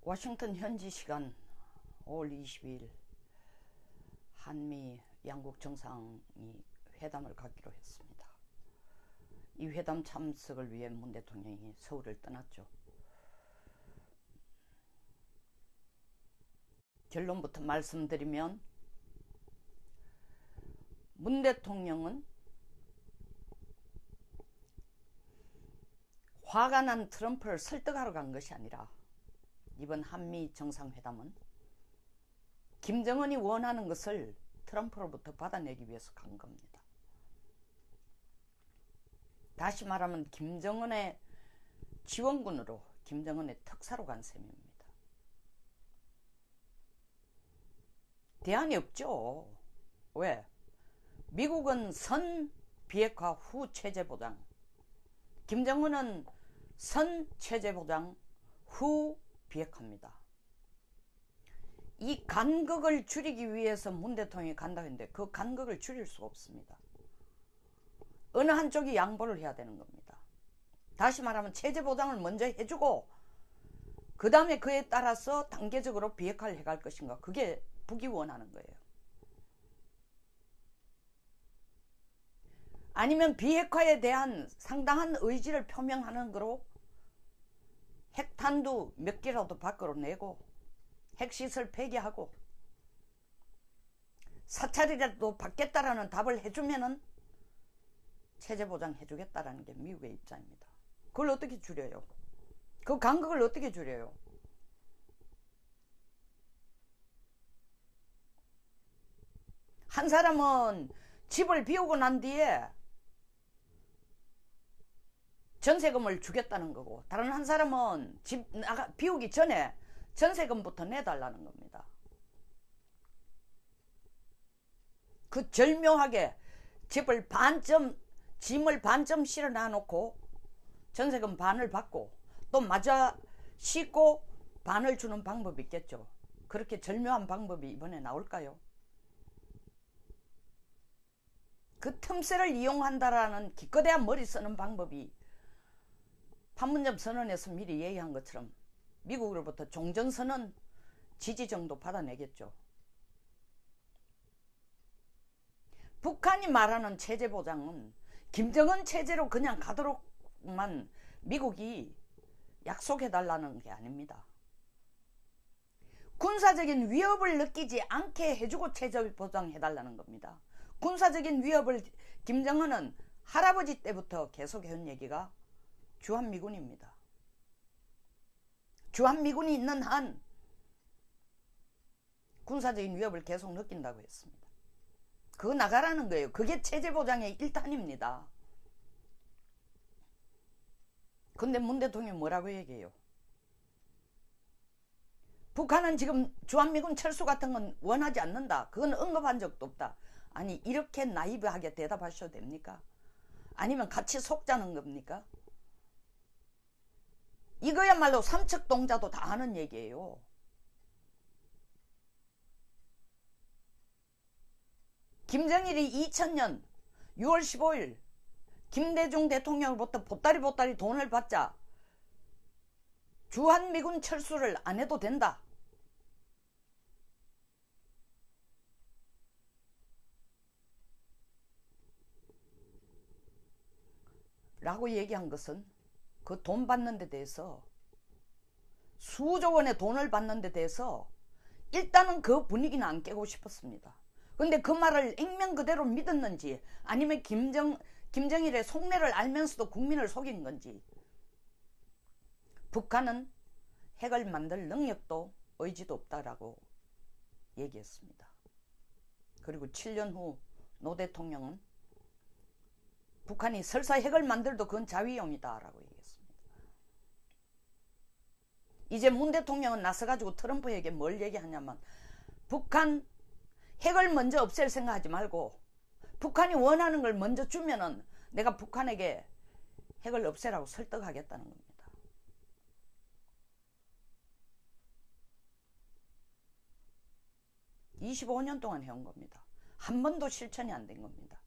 워싱턴 현지 시간 5월 22일 한미 양국 정상이 회담을 갖기로 했습니다. 이 회담 참석을 위해 문 대통령이 서울을 떠났죠. 결론부터 말씀드리면 문 대통령은 화가 난 트럼프를 설득하러 간 것이 아니라 이번 한미 정상회담은 김정은이 원하는 것을 트럼프로부터 받아내기 위해서 간 겁니다. 다시 말하면 김정은의 지원군으로, 김정은의 특사로 간 셈입니다. 대안이 없죠. 왜? 미국은 선 비핵화 후 체제 보장, 김정은은 선 체제 보장 후 비핵화입니다. 이 간극을 줄이기 위해서 문 대통령이 간다고 했는데 그 간극을 줄일 수가 없습니다. 어느 한쪽이 양보를 해야 되는 겁니다. 다시 말하면 체제 보장을 먼저 해주고 그 다음에 그에 따라서 단계적으로 비핵화를 해갈 것인가, 그게 북이 원하는 거예요. 아니면 비핵화에 대한 상당한 의지를 표명하는 거로 핵탄두 몇 개라도 밖으로 내고 핵시설 폐기하고 사찰이라도 받겠다라는 답을 해주면은 체제 보장 해주겠다라는 게 미국의 입장입니다. 그걸 어떻게 줄여요? 그 간극을 어떻게 줄여요? 한 사람은 집을 비우고 난 뒤에 전세금을 주겠다는 거고, 다른 한 사람은 집 비우기 전에 전세금부터 내달라는 겁니다. 그 절묘하게 짐을 반쯤 실어 놔놓고 전세금 반을 받고 또 마저 싣고 반을 주는 방법이 있겠죠. 그렇게 절묘한 방법이 이번에 나올까요? 그 틈새를 이용한다라는 기껏해야 머리 쓰는 방법이 판문점 선언에서 미리 얘기한 것처럼 미국으로부터 종전선언 지지 정도 받아내겠죠. 북한이 말하는 체제 보장은 김정은 체제로 그냥 가도록만 미국이 약속해달라는 게 아닙니다. 군사적인 위협을 느끼지 않게 해주고 체제 보장해달라는 겁니다. 군사적인 위협을 김정은은 할아버지 때부터 계속 해온 얘기가 주한미군입니다. 주한미군이 있는 한 군사적인 위협을 계속 느낀다고 했습니다. 그거 나가라는 거예요. 그게 체제 보장의 일단입니다. 근데 문 대통령이 뭐라고 얘기해요? 북한은 지금 주한미군 철수 같은 건 원하지 않는다. 그건 언급한 적도 없다. 아니, 이렇게 나이브하게 대답하셔도 됩니까? 아니면 같이 속자는 겁니까? 이거야말로 삼척동자도 다 하는 얘기예요. 김정일이 2000년 6월 15일 김대중 대통령으로부터 보따리 돈을 받자 주한미군 철수를 안 해도 된다. 라고 얘기한 것은 그 돈 받는 데 대해서, 수조 원의 돈을 받는 데 대해서 일단은 그 분위기는 안 깨고 싶었습니다. 근데 그 말을 액면 그대로 믿었는지, 아니면 김정일의 속내를 알면서도 국민을 속인 건지. 북한은 핵을 만들 능력도 의지도 없다라고 얘기했습니다. 그리고 7년 후 노 대통령은 북한이 설사 핵을 만들도 그건 자위용이다 라고 얘기했습니다. 이제 문 대통령은 나서가지고 트럼프에게 뭘 얘기하냐면, 북한 핵을 먼저 없앨 생각하지 말고 북한이 원하는 걸 먼저 주면은 내가 북한에게 핵을 없애라고 설득하겠다는 겁니다. (25년) 동안 해온 겁니다. 한 번도 실천이 안 된 겁니다.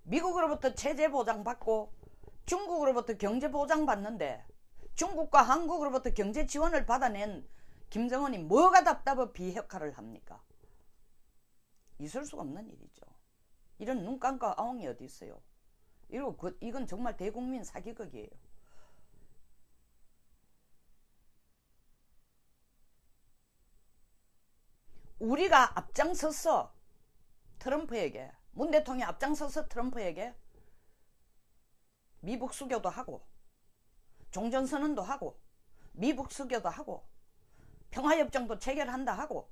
미국으로부터 체제 보장받고 중국으로부터 경제 보장 받는데 중국과 한국으로부터 경제 지원을 받아낸 김정은이 뭐가 답답해 비핵화를 합니까? 있을 수가 없는 일이죠. 이런 눈감과 아웅이 어디 있어요. 이건 정말 대국민 사기극이에요. 우리가 앞장서서 트럼프에게, 문 대통령이 앞장서서 트럼프에게 미북 수교도 하고 종전선언도 하고 미북 수교도 하고 평화협정도 체결한다 하고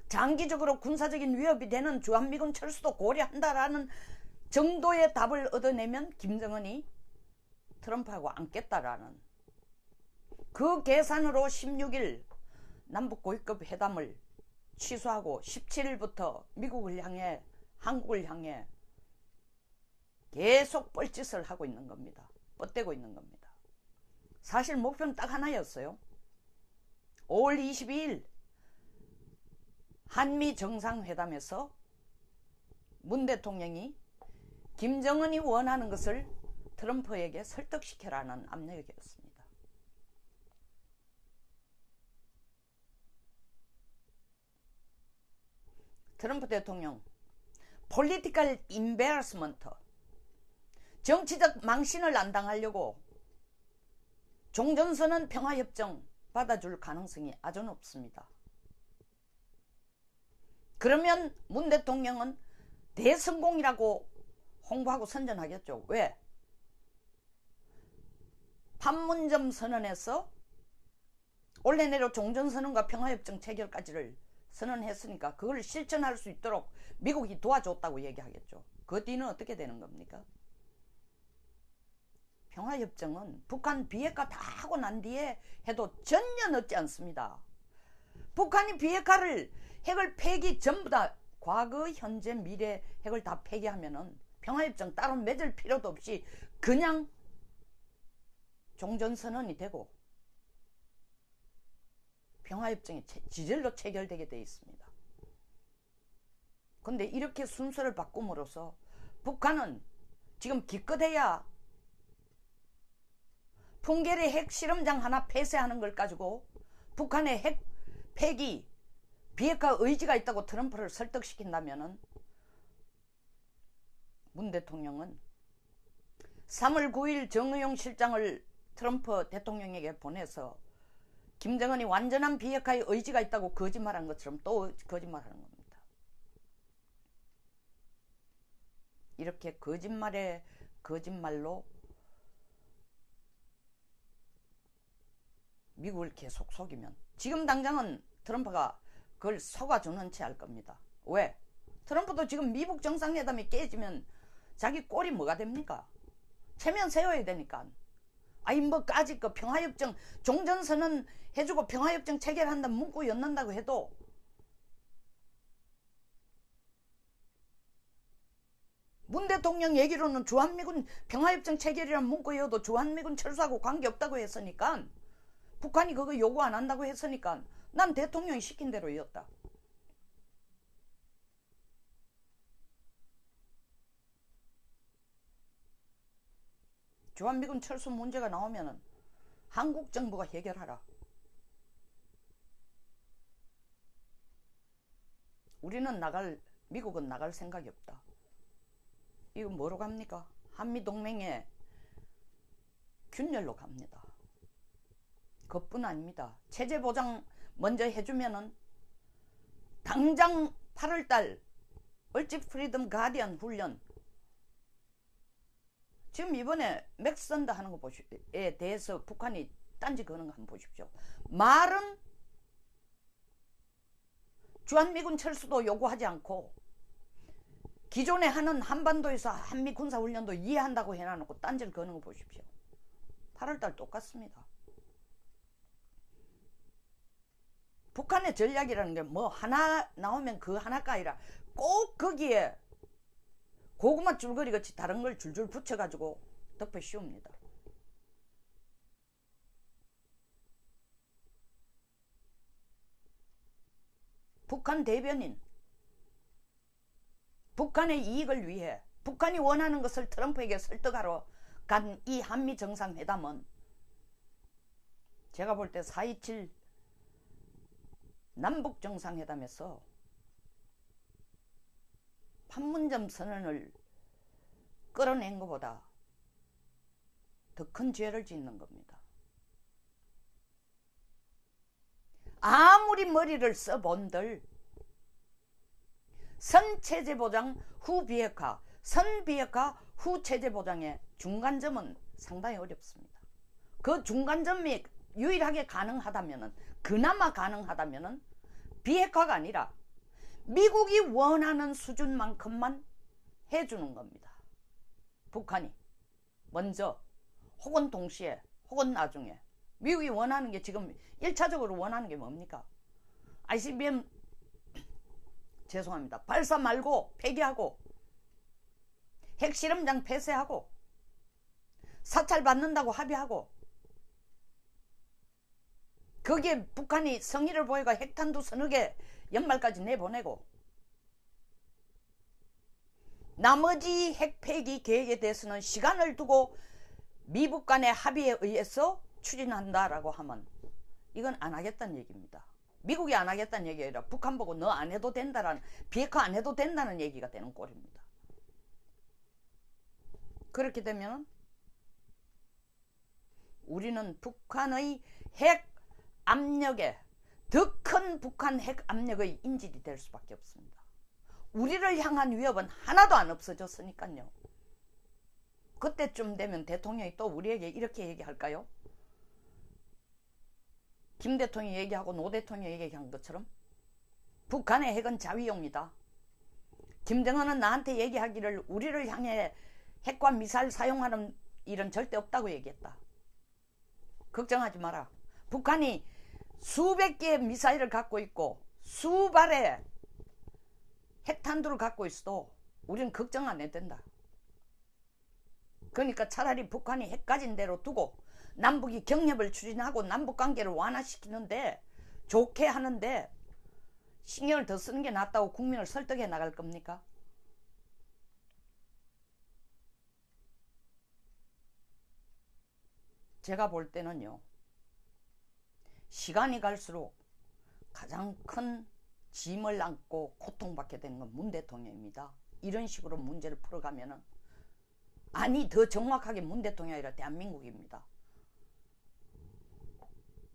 장기적으로 군사적인 위협이 되는 주한미군 철수도 고려한다라는 정도의 답을 얻어내면 김정은이 트럼프하고 앉겠다라는 그 계산으로 16일 남북고위급 회담을 취소하고 17일부터 미국을 향해 한국을 향해 계속 뻘짓을 하고 있는 겁니다. 뻗대고 있는 겁니다. 사실 목표는 딱 하나였어요. 5월 22일 한미 정상회담에서 문 대통령이 김정은이 원하는 것을 트럼프에게 설득시켜라는 압력이었습니다. 트럼프 대통령 political embarrassment, 정치적 망신을 안 당하려고 종전선언 평화협정 받아줄 가능성이 아주 높습니다. 그러면 문 대통령은 대성공이라고 홍보하고 선전하겠죠. 왜? 판문점 선언에서 올해 내로 종전선언과 평화협정 체결까지를 선언했으니까 그걸 실천할 수 있도록 미국이 도와줬다고 얘기하겠죠. 그 뒤는 어떻게 되는 겁니까? 평화협정은 북한 비핵화 다 하고 난 뒤에 해도 전혀 늦지 않습니다. 북한이 비핵화를 핵을 폐기 전부 다 과거, 현재, 미래 핵을 다 폐기하면은 평화협정 따로 맺을 필요도 없이 그냥 종전선언이 되고 평화협정이 지절로 체결되게 되어 있습니다. 그런데 이렇게 순서를 바꿈으로써 북한은 지금 기껏해야 풍계리 핵실험장 하나 폐쇄하는 걸 가지고 북한의 핵 폐기 비핵화 의지가 있다고 트럼프를 설득시킨다면은 문 대통령은 3월 9일 정의용 실장을 트럼프 대통령에게 보내서 김정은이 완전한 비핵화의 의지가 있다고 거짓말한 것처럼 또 거짓말하는 겁니다. 이렇게 거짓말에 거짓말로 미국을 계속 속이면 지금 당장은 트럼프가 그걸 속아주는 채 할 겁니다. 왜? 트럼프도 지금 미북 정상회담이 깨지면 자기 꼴이 뭐가 됩니까? 체면 세워야 되니까. 아니 뭐까지 그 평화협정 종전선언 해주고 평화협정 체결한다 문구 엿는다고 해도 문 대통령 얘기로는 주한미군 평화협정 체결이란 문구 여도 주한미군 철수하고 관계없다고 했으니까 북한이 그거 요구 안 한다고 했으니까 난 대통령이 시킨 대로 이었다. 주한미군 철수 문제가 나오면은 한국 정부가 해결하라. 미국은 나갈 생각이 없다. 이거 뭐로 갑니까? 한미동맹의 균열로 갑니다. 그것뿐 아닙니다. 체제보장 먼저 해주면은 당장 8월달 얼집 프리덤 가디언 훈련 지금 이번에 맥선더 하는 거에 대해서 북한이 딴지 거는 거 한번 보십시오. 말은 주한미군 철수도 요구하지 않고 기존에 하는 한반도에서 한미 군사훈련도 이해한다고 해놔놓고 딴지를 거는 거 보십시오. 8월달 똑같습니다. 북한의 전략이라는 게 뭐 하나 나오면 그 하나가 아니라 꼭 거기에 고구마 줄거리 같이 다른 걸 줄줄 붙여가지고 덮어 씌웁니다. 북한 대변인, 북한의 이익을 위해 북한이 원하는 것을 트럼프에게 설득하러 간 이 한미 정상회담은 제가 볼 때 4.27 남북 정상회담에서 판문점 선언을 끌어낸 것보다 더 큰 죄를 짓는 겁니다. 아무리 머리를 써본들 선체제보장 후비핵화, 선비핵화 후체제보장의 중간점은 상당히 어렵습니다. 그 중간점이 유일하게 가능하다면은, 그나마 가능하다면은 비핵화가 아니라 미국이 원하는 수준만큼만 해주는 겁니다. 북한이 먼저 혹은 동시에 혹은 나중에. 미국이 원하는 게 지금 1차적으로 원하는 게 뭡니까? ICBM 죄송합니다. 발사 말고 폐기하고 핵실험장 폐쇄하고 사찰 받는다고 합의하고 거기에 북한이 성의를 보여가 핵탄두 서너 개 연말까지 내보내고 나머지 핵폐기 계획에 대해서는 시간을 두고 미북 간의 합의에 의해서 추진한다라고 하면 이건 안 하겠다는 얘기입니다. 미국이 안 하겠다는 얘기가 아니라 북한 보고 너 안 해도 된다라는, 비핵화 안 해도 된다는 얘기가 되는 꼴입니다. 그렇게 되면 우리는 북한의 핵 압력에, 더 큰 북한 핵 압력의 인질이 될 수밖에 없습니다. 우리를 향한 위협은 하나도 안 없어졌으니까요. 그때쯤 되면 대통령이 또 우리에게 이렇게 얘기할까요? 김 대통령이 얘기하고 노 대통령이 얘기한 것처럼 북한의 핵은 자위용이다. 김정은은 나한테 얘기하기를 우리를 향해 핵과 미사일 사용하는 일은 절대 없다고 얘기했다. 걱정하지 마라. 북한이 수백 개의 미사일을 갖고 있고 수발의 핵탄두를 갖고 있어도 우리는 걱정 안 해도 된다. 그러니까 차라리 북한이 핵 가진 대로 두고 남북이 경협을 추진하고 남북관계를 완화시키는데 좋게 하는데 신경을 더 쓰는 게 낫다고 국민을 설득해 나갈 겁니까? 제가 볼 때는요, 시간이 갈수록 가장 큰 짐을 안고 고통받게 되는 건 문 대통령입니다. 이런 식으로 문제를 풀어가면은, 아니 더 정확하게 문 대통령이 아니라 대한민국입니다.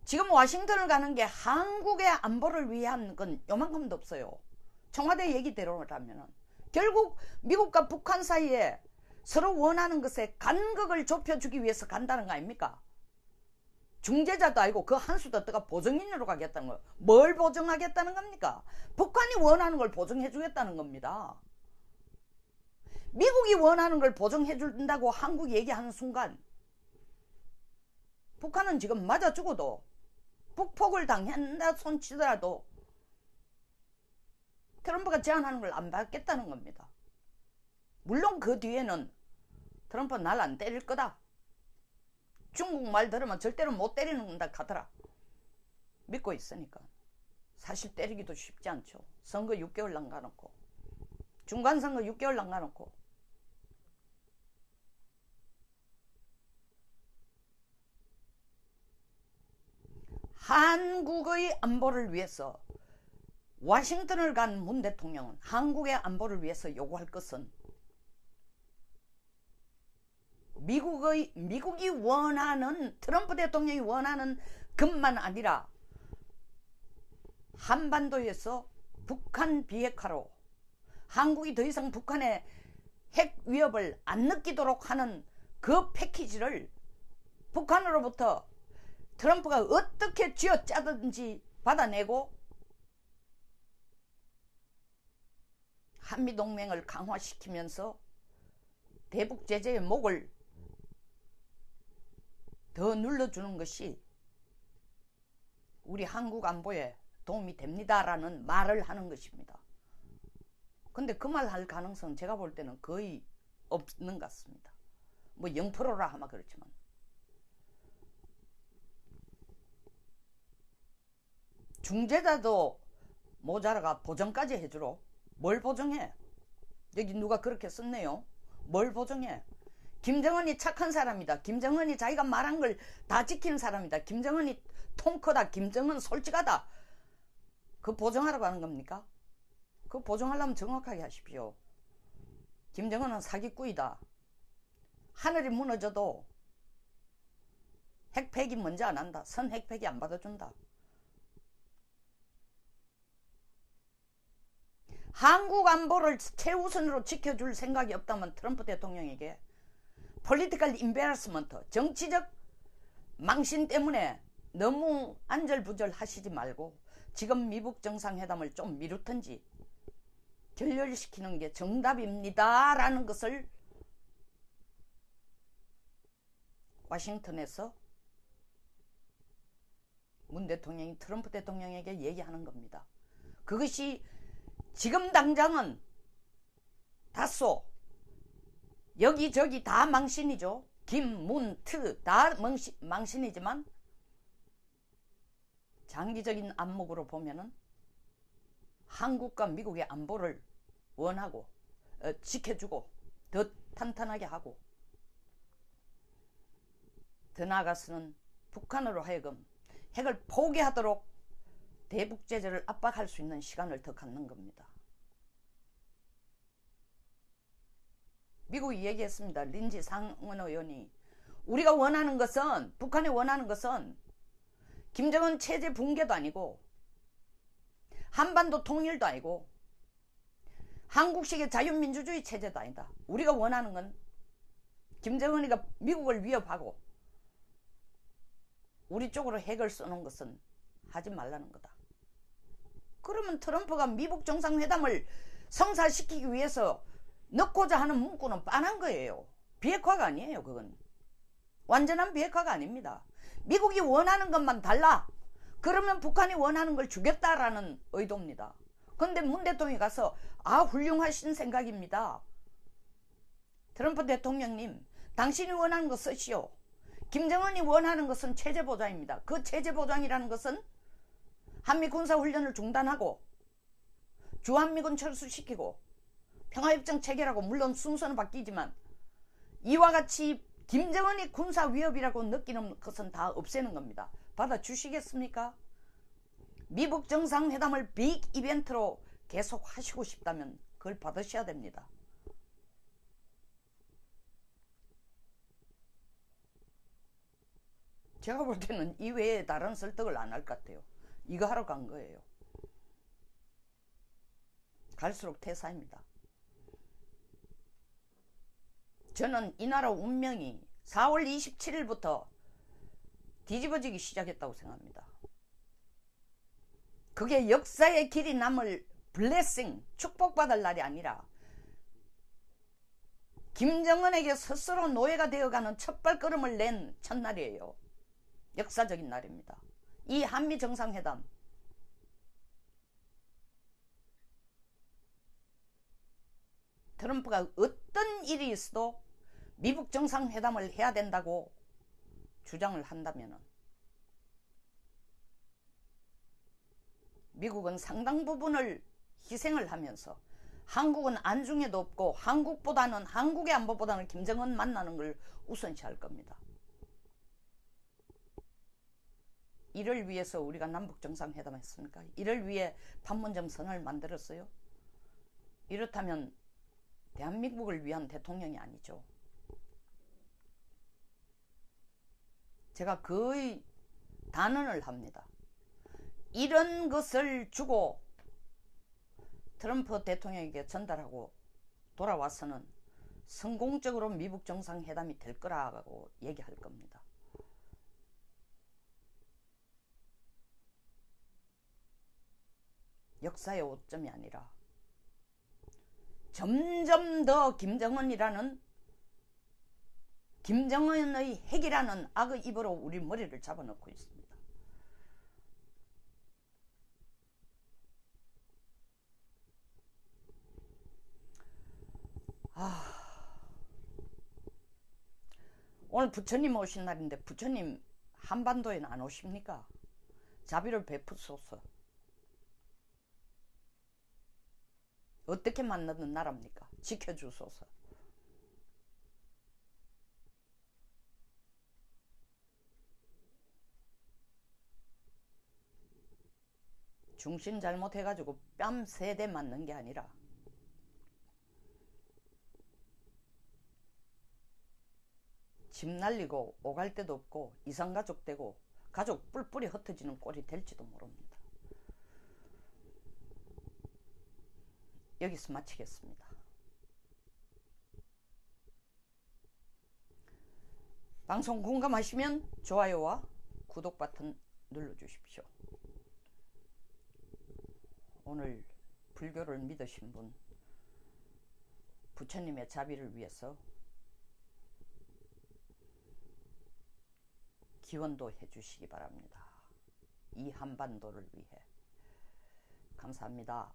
지금 워싱턴을 가는 게 한국의 안보를 위한 건 요만큼도 없어요. 청와대 얘기대로라면 결국 미국과 북한 사이에 서로 원하는 것에 간극을 좁혀주기 위해서 간다는 거 아닙니까? 중재자도 아니고 그 한수 더 떠가 보증인으로 가겠다는 거예요. 뭘 보증하겠다는 겁니까? 북한이 원하는 걸 보증해 주겠다는 겁니다. 미국이 원하는 걸 보증해 준다고 한국이 얘기하는 순간 북한은 지금 맞아 죽어도 북폭을 당한다 손치더라도 트럼프가 제안하는 걸 안 받겠다는 겁니다. 물론 그 뒤에는 트럼프는 날 안 때릴 거다. 중국 말 들으면 절대로 못 때리는다 하더라. 믿고 있으니까. 사실 때리기도 쉽지 않죠. 선거 6개월 남겨놓고 중간선거 6개월 남겨놓고 한국의 안보를 위해서 워싱턴을 간 문 대통령은 한국의 안보를 위해서 요구할 것은 미국이 원하는, 트럼프 대통령이 원하는 것만 아니라 한반도에서 북한 비핵화로 한국이 더 이상 북한의 핵 위협을 안 느끼도록 하는 그 패키지를 북한으로부터 트럼프가 어떻게 쥐어짜든지 받아내고 한미동맹을 강화시키면서 대북 제재의 목을 더 눌러주는 것이 우리 한국 안보에 도움이 됩니다라는 말을 하는 것입니다. 근데 그 말 할 가능성은 제가 볼 때는 거의 없는 것 같습니다. 뭐 0%라 하면 그렇지만. 중재자도 모자라가 보정까지 해주러. 뭘 보정해? 여기 누가 그렇게 썼네요. 뭘 보정해? 김정은이 착한 사람이다. 김정은이 자기가 말한 걸 다 지키는 사람이다. 김정은이 통크다. 김정은 솔직하다. 그 보정하라고 하는 겁니까? 그 보정하려면 정확하게 하십시오. 김정은은 사기꾼이다. 하늘이 무너져도 핵폐기 먼저 안 한다. 선 핵폐기 안 받아준다. 한국 안보를 최우선으로 지켜줄 생각이 없다면 트럼프 대통령에게 폴리티컬 임베러스먼트, 정치적 망신 때문에 너무 안절부절 하시지 말고 지금 미북 정상회담을 좀 미루든지 결렬시키는 게 정답입니다 라는 것을 워싱턴에서 문 대통령이 트럼프 대통령에게 얘기하는 겁니다. 그것이 지금 당장은 다소 여기저기 다 망신이죠. 김, 문, 트 다 망신이지만 장기적인 안목으로 보면은 한국과 미국의 안보를 원하고 지켜주고 더 탄탄하게 하고 더 나아가서는 북한으로 하여금 핵을 포기하도록 대북 제재를 압박할 수 있는 시간을 더 갖는 겁니다. 미국이 얘기했습니다. 린지 상원 의원이 우리가 원하는 것은 북한이 원하는 것은 김정은 체제 붕괴도 아니고 한반도 통일도 아니고 한국식의 자유민주주의 체제도 아니다. 우리가 원하는 건 김정은이가 미국을 위협하고 우리 쪽으로 핵을 쏘는 것은 하지 말라는 거다. 그러면 트럼프가 미북 정상회담을 성사시키기 위해서 넣고자 하는 문구는 빤한 거예요. 비핵화가 아니에요. 그건 완전한 비핵화가 아닙니다. 미국이 원하는 것만 달라. 그러면 북한이 원하는 걸 주겠다라는 의도입니다. 그런데 문 대통령이 가서 훌륭하신 생각입니다. 트럼프 대통령님, 당신이 원하는 거 쓰시오. 김정은이 원하는 것은 체제 보장입니다. 그 체제 보장이라는 것은 한미 군사훈련을 중단하고 주한미군 철수시키고 평화협정 체결하고, 물론 순서는 바뀌지만 이와 같이 김정은이 군사 위협이라고 느끼는 것은 다 없애는 겁니다. 받아주시겠습니까? 미북 정상회담을 빅 이벤트로 계속 하시고 싶다면 그걸 받으셔야 됩니다. 제가 볼 때는 이외에 다른 설득을 안 할 것 같아요. 이거 하러 간 거예요. 갈수록 태사입니다. 저는 이 나라 운명이 4월 27일부터 뒤집어지기 시작했다고 생각합니다. 그게 역사의 길이 남을 블레싱, 축복받을 날이 아니라 김정은에게 스스로 노예가 되어가는 첫발걸음을 낸 첫날이에요. 역사적인 날입니다. 이 한미 정상회담, 트럼프가 어떤 일이 있어도 미북 정상회담을 해야 된다고 주장을 한다면 미국은 상당 부분을 희생을 하면서 한국은 안중에도 없고 한국의 안보보다는 김정은 만나는 걸 우선시할 겁니다. 이를 위해서 우리가 남북정상회담 했습니까? 이를 위해 판문점 선언을 만들었어요? 이렇다면 대한민국을 위한 대통령이 아니죠. 제가 거의 단언을 합니다. 이런 것을 주고 트럼프 대통령에게 전달하고 돌아와서는 성공적으로 미북 정상회담이 될 거라고 얘기할 겁니다. 역사의 오점이 아니라 점점 더 김정은의 핵이라는 악의 입으로 우리 머리를 잡아놓고 있습니다. 오늘 부처님 오신 날인데 부처님 한반도에는 안 오십니까? 자비를 베푸소서. 어떻게 만나는 나라입니까? 지켜주소서. 중심 잘못해가지고 뺨 3대 맞는 게 아니라 집 날리고 오갈 데도 없고 이산가족 되고 가족 뿔뿔이 흩어지는 꼴이 될지도 모릅니다. 여기서 마치겠습니다. 방송 공감하시면 좋아요와 구독 버튼 눌러주십시오. 오늘 불교를 믿으신 분, 부처님의 자비를 위해서 기원도 해주시기 바랍니다. 이 한반도를 위해. 감사합니다.